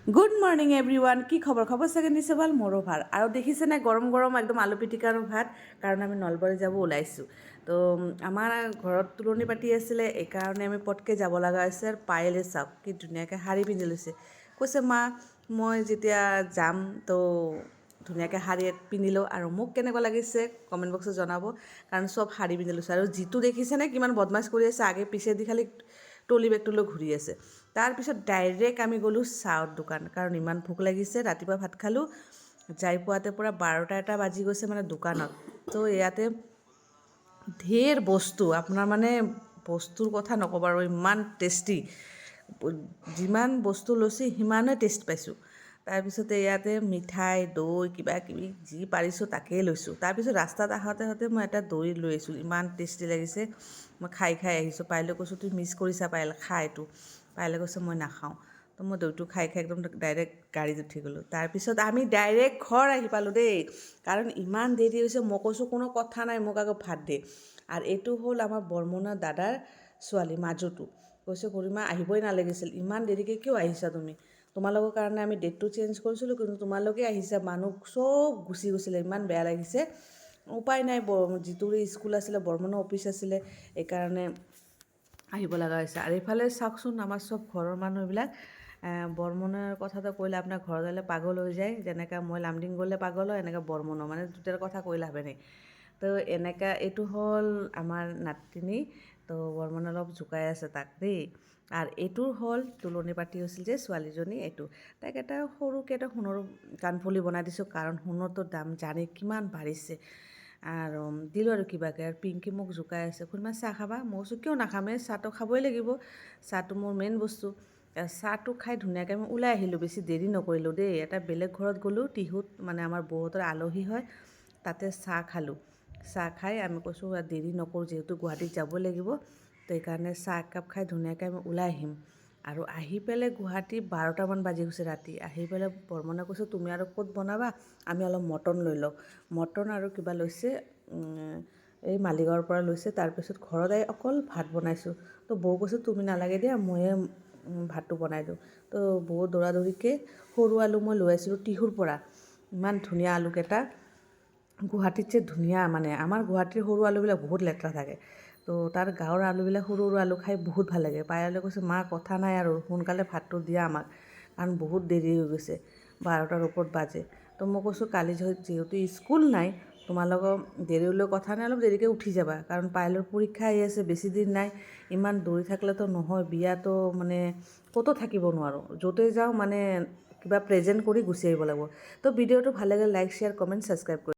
Good morning everyone. কি খবৰ? খবৰ চাগে নিশ্চয় ভাল, মোৰো ভাল। আৰু দেখিছেনে গৰম গৰম একদম আলু পিটিকা আৰু ভাত, কাৰণ আমি নলবাৰী যাব ওলাইছোঁ। তো আমাৰ ঘৰত তুলনি পাতি আছিলে, এইকাৰণে আমি পটকৈ যাব লগা হৈছে। আৰু পায়েলে চাওক কি ধুনীয়াকৈ শাৰী পিন্ধি লৈছে। কৈছে মা মই যেতিয়া যাম তো ধুনীয়াকৈ শাৰী পিন্ধিলোঁ, আৰু মোক কেনেকুৱা লাগিছে কমেণ্ট বক্সত জনাব, কাৰণ চব শাৰী পিন্ধি লৈছোঁ। আৰু যিটো দেখিছেনে কিমান বদমাছ কৰি আছে, আগে পিছেদি খালি ট্ৰলি বেগটো লৈ ঘূৰি আছে। তাৰপিছত ডাইৰেক্ট আমি গ'লোঁ চাহৰ দোকান, কাৰণ ইমান ভোক লাগিছে। ৰাতিপুৱা ভাত খালোঁ, যাই পোৱাতে পূৰা 12টা বাজি গৈছে মানে দোকানত। তো ইয়াতে ঢেৰ বস্তু, আপোনাৰ মানে বস্তুৰ কথা নক'ব আৰু ইমান টেষ্টি। যিমান বস্তু লৈছোঁ সিমানেই টেষ্ট পাইছোঁ। তাৰপিছতে ইয়াতে মিঠাই দৈ কিবা কিবি যি পাৰিছোঁ তাকেই লৈছোঁ। তাৰপিছত ৰাস্তাত আহোঁতে মই এটা দৈ লৈ আহিছোঁ, ইমান টেষ্টি লাগিছে। মই খাই আহিছোঁ। পায়েলে কৈছোঁ তুমি মিছ কৰিছা পায়েল, খা এইটো। পায়েলে কৈছে মই নাখাওঁ। তো মই দৈটো খাই একদম ডাইৰেক্ট গাড়ীত উঠি গ'লোঁ। তাৰপিছত আমি ডাইৰেক্ট ঘৰ আহি পালোঁ দেই, কাৰণ ইমান দেৰি হৈছে। মই কৈছোঁ কোনো কথা নাই, মোক আকৌ ভাত দে। আৰু এইটো হ'ল আমাৰ বৰমনৰ দাদাৰ ছোৱালী মাজুটো। কৈছে খুৰীমা আহিবই নালাগিছিল, ইমান দেৰিকৈ কিয় আহিছা তুমি? তোমালোকৰ কাৰণে আমি ডেটটো চেঞ্জ কৰিছিলোঁ, কিন্তু তোমালোকে আহিছা। মানুহ চব গুচি গৈছিলে, ইমান বেয়া লাগিছে। উপায় নাই, যিটো স্কুল আছিলে, বৰ্মনৰ অফিচ আছিলে, এইকাৰণে আহিব লগা হৈছে। আৰু এইফালে চাওকচোন আমাৰ চব ঘৰৰ মানুহবিলাক বৰ্মনৰ কথাটো কৈলে আপোনাৰ ঘৰত আহিলে পাগল হৈ যায়। যেনেকৈ মই লামডিং গ'লে পাগল হয়, এনেকৈ বৰ্মনো, মানে দুটাৰ কথা কৈ লাভে নাই। তো এনেকৈ এইটো হ'ল আমাৰ নাতিনী। তো বৰ্মনে অলপ জোকাই আছে তাক দেই। আৰু এইটোৰ হ'ল তুলনি পাতি হৈছিল যে ছোৱালীজনী, এইটো তাইক এটা সৰুকৈ এটা সোণৰ কাণফুলি বনাই দিছোঁ, কাৰণ সোণৰটো দাম জানে কিমান বাঢ়িছে। আৰু দিলোঁ আৰু কিবাকৈ। আৰু পিংকি মোক জোকাই আছে, খুৰীমা চাহ খাবা? মই কৈছোঁ কিয় নাখাম, চাহটো খাবই লাগিব, চাহটো মোৰ মেইন বস্তু। চাহটো খাই ধুনীয়াকৈ আমি ওলাই আহিলোঁ, বেছি দেৰি নকৰিলোঁ দেই। এটা বেলেগ ঘৰত গ'লোঁ, টিহুত মানে আমাৰ বৌহঁতৰ আলহী হয়, তাতে চাহ খালোঁ। চাহ খাই আমি কৈছোঁ দেৰি নকৰোঁ, যিহেতু গুৱাহাটীত যাব লাগিব, তো সেইকাৰণে চাহ একাপ খাই ধুনীয়াকৈ আমি ওলাই আহিম। আৰু আহি পেলাই গুৱাহাটী 12টামান বাজি গৈছে ৰাতি। আহি পেলাই বৰ্মনে কৈছোঁ তুমি আৰু ক'ত বনাবা, আমি অলপ মটন লৈ লওঁ। মটন আৰু কিবা লৈছে, এই মালিগাঁৱৰ পৰা লৈছে। তাৰপিছত ঘৰত আহি অকল ভাত বনাইছোঁ। তো বৌ কৈছোঁ তুমি নালাগে দিয়া, ময়ে ভাতটো বনাই দিওঁ। তো বৌ দৌৰা দৌৰিকৈ সৰু আলু মই লৈ আহিছিলোঁ টিহুৰ পৰা, ইমান ধুনীয়া আলুকেইটা, গুৱাহাটীত যে ধুনীয়া। মানে আমাৰ গুৱাহাটীৰ সৰু আলুবিলাক বহুত লেতেৰা থাকে, তো তাৰ গাঁৱৰ আলুবিলাক সৰু সৰু আলু খাই বহুত ভাল লাগে। পায়েলে কৈছে মা কথা নাই আৰু সোনকালে ভাতটো দিয়া আমাক, কাৰণ বহুত দেৰি হৈ গৈছে, 12টাৰ ওপৰত বাজে। তো মই কৈছোঁ কালি যিহেতু স্কুল নাই, তোমালোকৰ দেৰি হ'লেও কথা নাই, অলপ দেৰিকৈ উঠি যাবা, কাৰণ পায়েলৰ পৰীক্ষা আহি আছে, বেছি দিন নাই। ইমান দৌৰি থাকিলেতো নহয়, বিয়াতো মানে ক'তো থাকিব নোৱাৰোঁ, য'তেই যাওঁ মানে কিবা প্ৰেজেণ্ট কৰি গুচি আহিব লাগিব। তো ভিডিঅ'টো ভাল লাগিলে লাইক শ্বেয়াৰ কমেণ্ট ছাবস্ক্ৰাইব কৰি